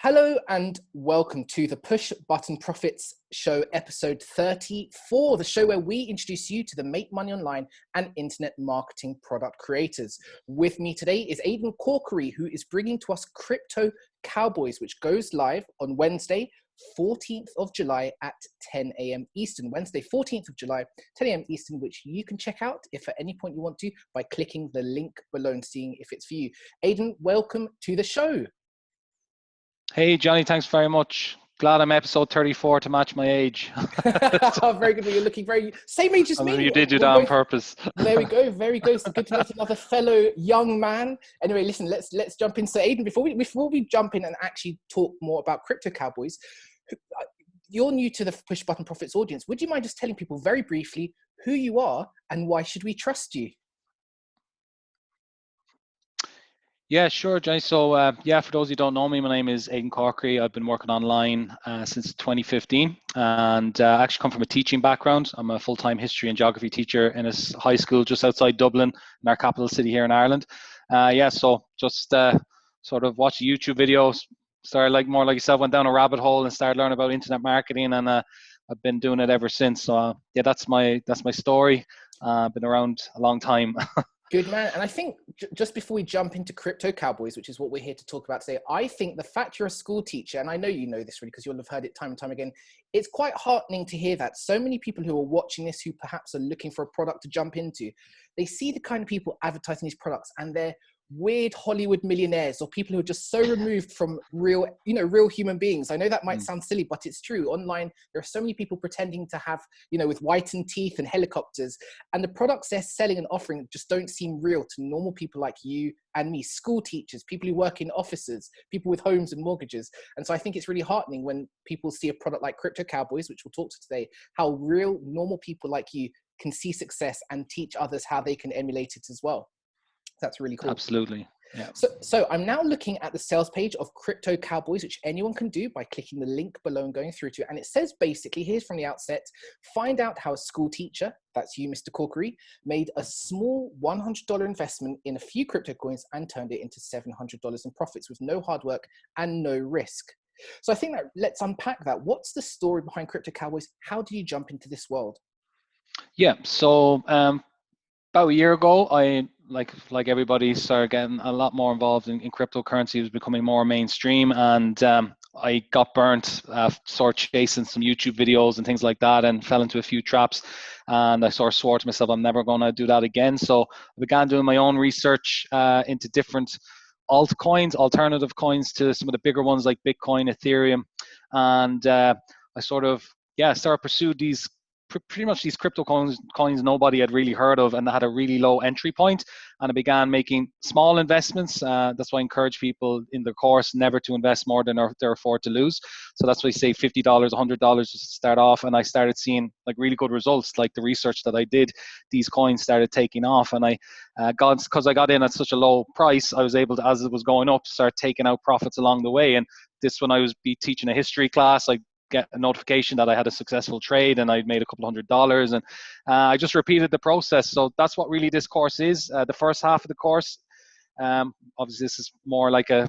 Hello and welcome to the Push Button Profits Show, episode 34, the show where we introduce you to the make money online and internet marketing product creators. With me today is Aidan Corkery, who is bringing to us Crypto Cowboys, which goes live on Wednesday, 14th of July at 10 a.m. Eastern. Wednesday, 14th of July, 10 a.m. Eastern, which you can check out if at any point you want to by clicking the link below and seeing if it's for you. Aidan, welcome to the show. Hey, Johnny, thanks very much. Glad I'm episode 34 to match my age. Very good. Well, you're looking very same age as me. You did do that on purpose. There we go. Very good. So good to meet another fellow young man. Anyway, listen, let's jump in. So Aidan, before we jump in and actually talk more about Crypto Cowboys, you're new to the Push Button Profits audience. Would you mind just telling people very briefly who you are and why should we trust you? Yeah, sure, Johnny. So, for those who don't know me, my name is Aidan Corkery. I've been working online since 2015, and I actually come from a teaching background. I'm a full-time history and geography teacher in a high school just outside Dublin, in our capital city here in Ireland. So just sort of watch YouTube videos, started more like yourself, went down a rabbit hole and started learning about internet marketing, and I've been doing it ever since. So, that's my story. Been around a long time. Good man. And I think just before we jump into Crypto Cowboys, which is what we're here to talk about today, I think the fact you're a school teacher, and I know you know this really because you'll have heard it time and time again, it's quite heartening to hear that so many people who are watching this, who perhaps are looking for a product to jump into, they see the kind of people advertising these products and they're weird Hollywood millionaires or people who are just so removed from real human beings. I know that might sound silly, but it's true. Online, there are so many people pretending to have, with whitened teeth and helicopters, and the products they're selling and offering just don't seem real to normal people like you and me, school teachers, people who work in offices, people with homes and mortgages. And so I think it's really heartening when people see a product like Crypto Cowboys, which we'll talk to today, how real normal people like you can see success and teach others how they can emulate it as well. That's really cool. Absolutely. Yeah. So I'm now looking at the sales page of Crypto Cowboys, which anyone can do by clicking the link below and going through to it. And it says basically, here's from the outset, find out how a school teacher, that's you, Mr. Corkery, made a small $100 investment in a few crypto coins and turned it into $700 in profits with no hard work and no risk. So I think that let's unpack that. What's the story behind Crypto Cowboys? How did you jump into this world? Yeah. So about a year ago, I like everybody started getting a lot more involved in cryptocurrency. It was becoming more mainstream, and I got burnt sort of chasing some YouTube videos and things like that, and fell into a few traps. And I sort of swore to myself, I'm never going to do that again. So I began doing my own research into different altcoins, alternative coins to some of the bigger ones like Bitcoin, Ethereum, and I sort of started pursuing these pretty much these crypto coins nobody had really heard of, and that had a really low entry point. And I began making small investments. That's why I encourage people in the course never to invest more than they're afford to lose. So that's why I say $50, $100 just to start off. And I started seeing really good results. Like the research that I did, these coins started taking off. And because I got in at such a low price, I was able to, as it was going up, start taking out profits along the way. And this, when I was teaching a history class, I get a notification that I had a successful trade and I'd made a couple $100, and I just repeated the process. So that's what really this course is. The first half of the course, obviously this is more like an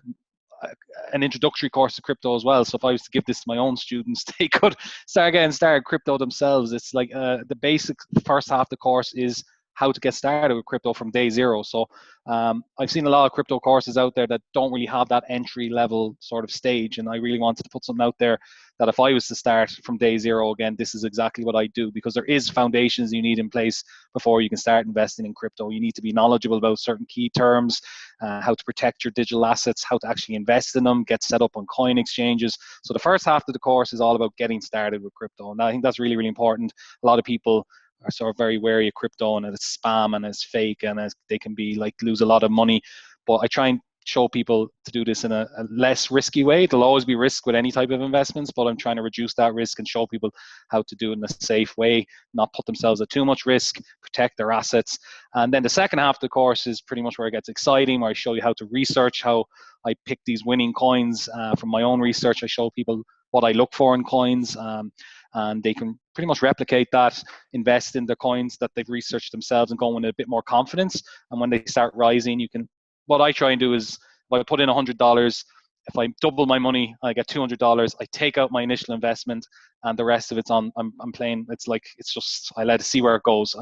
introductory course to crypto as well. So if I was to give this to my own students, they could start getting started crypto themselves. It's like the basic first half of the course is how to get started with crypto from day zero. So I've seen a lot of crypto courses out there that don't really have that entry level sort of stage. And I really wanted to put something out there that if I was to start from day zero again, this is exactly what I do, because there is foundations you need in place before you can start investing in crypto. You need to be knowledgeable about certain key terms, how to protect your digital assets, how to actually invest in them, get set up on coin exchanges. So the first half of the course is all about getting started with crypto. And I think that's really, really important. A lot of people are sort of very wary of crypto and it's spam and it's fake and they can be lose a lot of money. But I try and show people to do this in a less risky way. There'll always be risk with any type of investments, but I'm trying to reduce that risk and show people how to do it in a safe way, not put themselves at too much risk, protect their assets. And then the second half of the course is pretty much where it gets exciting, where I show you how to research, how I pick these winning coins from my own research. I show people what I look for in coins, and they can pretty much replicate that, invest in the coins that they've researched themselves and go in a bit more confidence. And when they start rising, what I try and do is, if I put in $100, if I double my money, I get $200. I take out my initial investment, and the rest of it's on. I'm playing. It's just I let it see where it goes.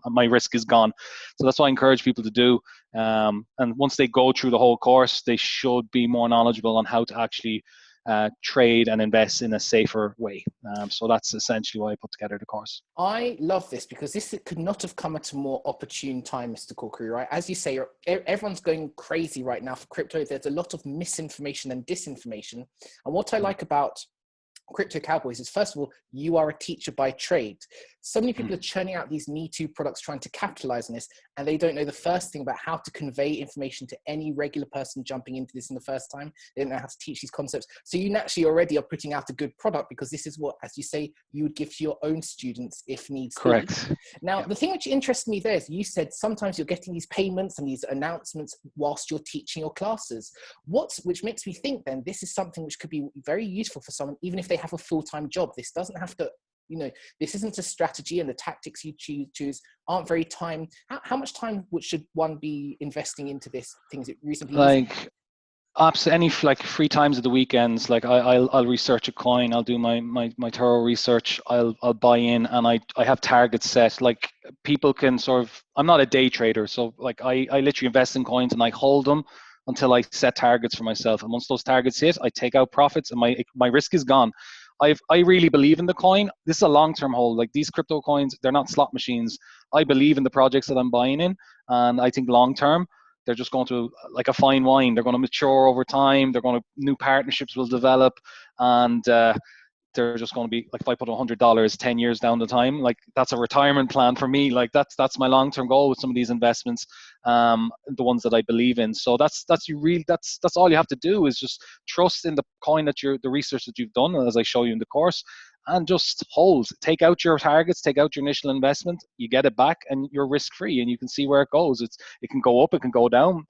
My risk is gone. So that's what I encourage people to do. And once they go through the whole course, they should be more knowledgeable on how to actually trade and invest in a safer way. So that's essentially why I put together the course. I love this because this could not have come at a more opportune time, Mr. Corkery, right? As you say, everyone's going crazy right now for crypto. There's a lot of misinformation and disinformation. And what I like about Crypto Cowboys is, first of all, you are a teacher by trade. So many people are churning out these Me Too products trying to capitalize on this, and they don't know the first thing about how to convey information to any regular person jumping into this in the first time. They don't know how to teach these concepts. So you naturally already are putting out a good product, because this is what, as you say, you would give to your own students if needs be. Correct. Now, the thing which interests me there is you said sometimes you're getting these payments and these announcements whilst you're teaching your classes. Which makes me think then this is something which could be very useful for someone, even if they have a full-time job. This doesn't have to, this isn't a strategy, and the tactics you choose aren't very time. How much time should one be investing into this thing? Is it reasonably easy? Any free times of the weekends, I'll research a coin, I'll do my thorough research, I'll buy in, and I have targets set. Like, people can I'm not a day trader, so I literally invest in coins and I hold them until I set targets for myself. And once those targets hit, I take out profits and my risk is gone. I really believe in the coin. This is a long-term hold. Like, these crypto coins, they're not slot machines. I believe in the projects that I'm buying in, and I think long-term, they're just going to, like a fine wine, they're going to mature over time. New partnerships will develop, and they're just going to be, like, if I put $100 10 years down the time, like, that's a retirement plan for me. Like, that's my long-term goal with some of these investments, the ones that I believe in. So that's all you have to do, is just trust in the coin the research that you've done, as I show you in the course, and just hold. Take out your targets, take out your initial investment, you get it back, and you're risk-free, and you can see where it goes. It can go up, it can go down,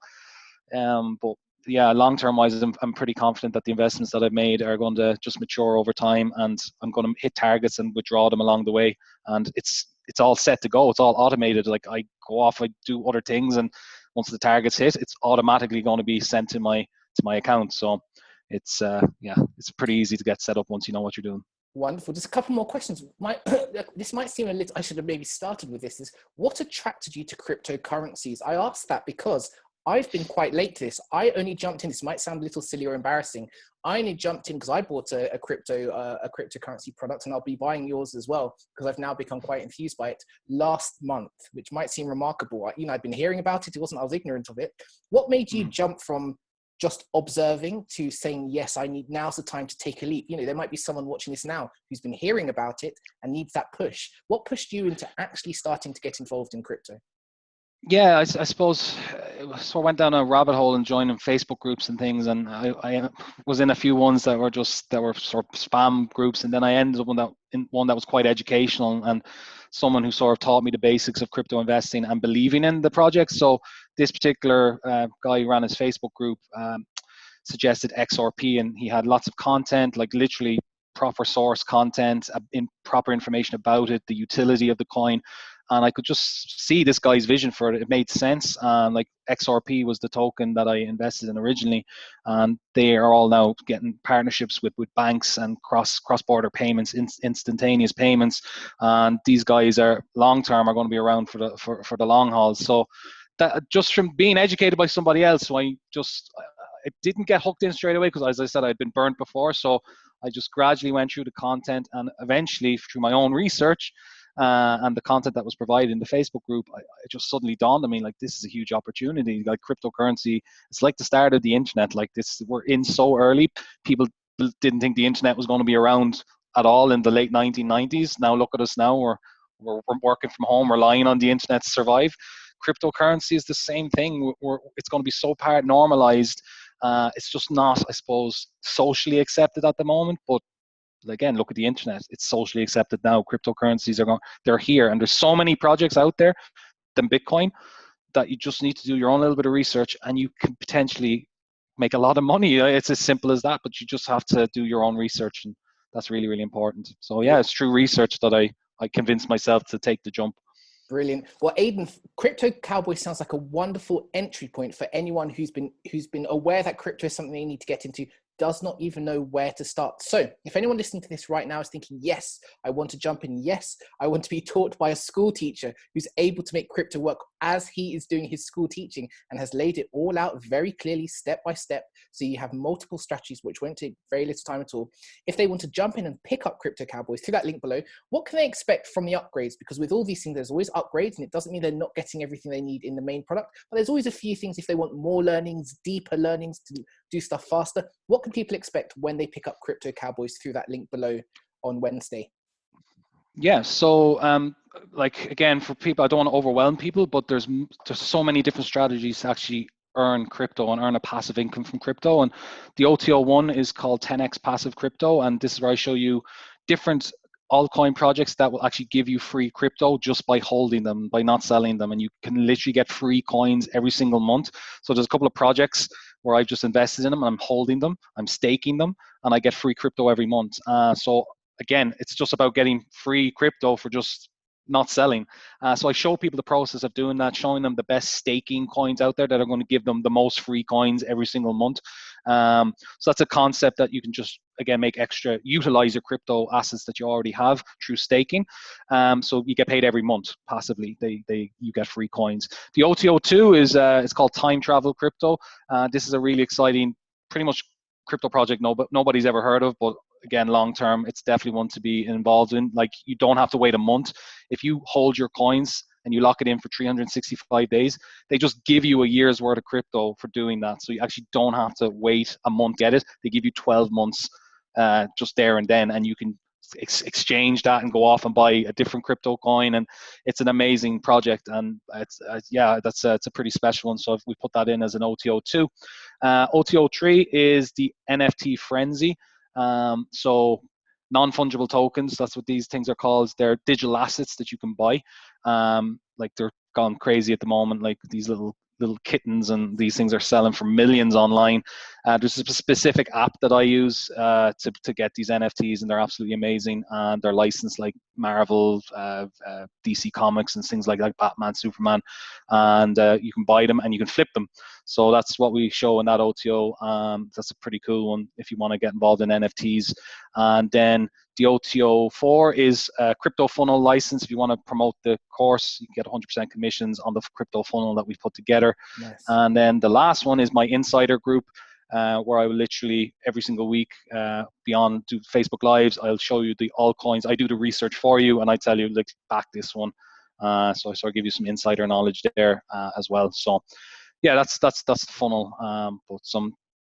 but yeah, long-term wise, I'm pretty confident that the investments that I've made are going to just mature over time, and I'm going to hit targets and withdraw them along the way. And it's all set to go. It's all automated. Like, I go off, I do other things, and once the targets hit, it's automatically going to be sent to my account. So it's it's pretty easy to get set up once you know what you're doing. Wonderful. Just a couple more questions. This might seem a little, I should have maybe started with this, is what attracted you to cryptocurrencies? I asked that because I've been quite late to this. I only jumped in. This might sound a little silly or embarrassing. I only jumped in because I bought a cryptocurrency product, and I'll be buying yours as well, because I've now become quite enthused by it last month, which might seem remarkable. I'd been hearing about it. I was ignorant of it. What made you jump from just observing to saying, yes, now's the time to take a leap? There might be someone watching this now who's been hearing about it and needs that push. What pushed you into actually starting to get involved in crypto? Yeah, I suppose, so I went down a rabbit hole and joined in Facebook groups and things, and I was in a few ones that were sort of spam groups, and then I ended up in one that was quite educational, and someone who sort of taught me the basics of crypto investing and believing in the project. So this particular guy who ran his Facebook group suggested XRP, and he had lots of content, like literally proper source content, proper information about it, the utility of the coin. And I could just see this guy's vision for it. It made sense. Like, XRP was the token that I invested in originally, and they are all now getting partnerships with banks and cross-border payments, instantaneous payments. And these guys are long-term, are going to be around for the long haul. So that, just from being educated by somebody else, so I didn't get hooked in straight away, because, as I said, I'd been burnt before. So I just gradually went through the content, and eventually, through my own research and the content that was provided in the Facebook group, it just suddenly dawned on me, like, this is a huge opportunity. Like, cryptocurrency, it's like the start of the internet. Like, we're in so early. People didn't think the internet was going to be around at all in the late 1990s. Now look at us now. We're working from home, relying on the internet to survive. Cryptocurrency is the same thing. It's going to be so normalized. It's just not, I suppose, socially accepted at the moment, but again, look at the internet. It's socially accepted now. Cryptocurrencies they're here, and there's so many projects out there than Bitcoin that you just need to do your own little bit of research, and you can potentially make a lot of money. It's as simple as that, but you just have to do your own research, and that's really, really important. So yeah, it's through research that I convinced myself to take the jump. Brilliant. Well, Aidan, Crypto Cowboy sounds like a wonderful entry point for anyone who's been aware that crypto is something they need to get into, does not even know where to start. So if anyone listening to this right now is thinking, yes, I want to jump in. Yes, I want to be taught by a school teacher who's able to make crypto work as he is doing his school teaching and has laid it all out very clearly, step by step. So you have multiple strategies, which won't take very little time at all. If they want to jump in and pick up Crypto Cowboys through that link below, what can they expect from the upgrades? Because with all these things, there's always upgrades, and it doesn't mean they're not getting everything they need in the main product, but there's always a few things if they want more learnings, deeper learnings to do stuff faster. What can people expect when they pick up Crypto Cowboys through that link below on Wednesday? Yeah, so like again, for people, I don't want to overwhelm people, but there's so many different strategies to actually earn crypto and earn a passive income from crypto. And the OTO one is called 10x passive crypto, and this is where I show you different altcoin projects that will actually give you free crypto just by holding them, by not selling them, and you can literally get free coins every single month. So there's a couple of projects where I've just invested in them and I'm holding them, I'm staking them, and I get free crypto every month. So again, it's just about getting free crypto for just not selling. So I show people the process of doing that, showing them the best staking coins out there that are going to give them the most free coins every single month. So that's a concept that you can just, again, make extra, utilize your crypto assets that you already have through staking. So you get paid every month passively. You get free coins. The OTO2 is it's called time travel crypto. This is a really exciting, pretty much crypto project nobody's ever heard of, but again, long term, it's definitely one to be involved in. Like, you don't have to wait a month. If you hold your coins and you lock it in for 365 days, they just give you a year's worth of crypto for doing that. So you actually don't have to wait a month to get it. They give you 12 months just there and then, and you can exchange that and go off and buy a different crypto coin. And it's an amazing project, and it's it's a pretty special one. So if we put that in as an OTO2. OTO3 is the NFT frenzy. So non-fungible tokens, that's what these things are called. They're digital assets that you can buy. Like, they're gone crazy at the moment, like these little kittens, and these things are selling for millions online. There's a specific app that I use to get these NFTs, and they're absolutely amazing, and they're licensed like Marvel, DC Comics, and things like that, Batman, Superman, and you can buy them and you can flip them. So that's what we show in that OTO. That's a pretty cool one if you want to get involved in NFTs. And then the OTO4 is a crypto funnel license. If you want to promote the course, you get 100% commissions on the crypto funnel that we've put together. Nice. And then the last one is my insider group, where I will literally every single week, beyond do Facebook Lives, I'll show you the altcoins. I do the research for you, and I tell you, like, back this one. So I sort of give you some insider knowledge there as well. So yeah, that's the funnel.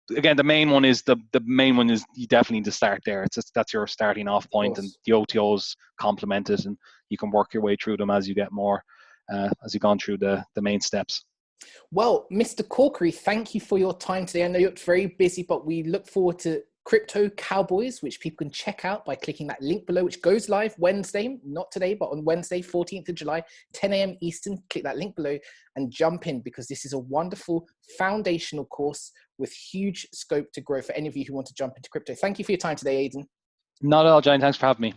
But again, the main one is you definitely need to start there. That's your starting off point, and the OTOs complement it, and you can work your way through them as you get more, as you've gone through the main steps. Well, Mr. Corkery, thank you for your time today. I know you're very busy, but we look forward to Crypto Cowboys, which people can check out by clicking that link below, which goes live Wednesday, not today, but on Wednesday, 14th of July, 10 a.m. Eastern. Click that link below and jump in, because this is a wonderful foundational course with huge scope to grow for any of you who want to jump into crypto. Thank you for your time today, Aidan. Not at all, Johnny. Thanks for having me.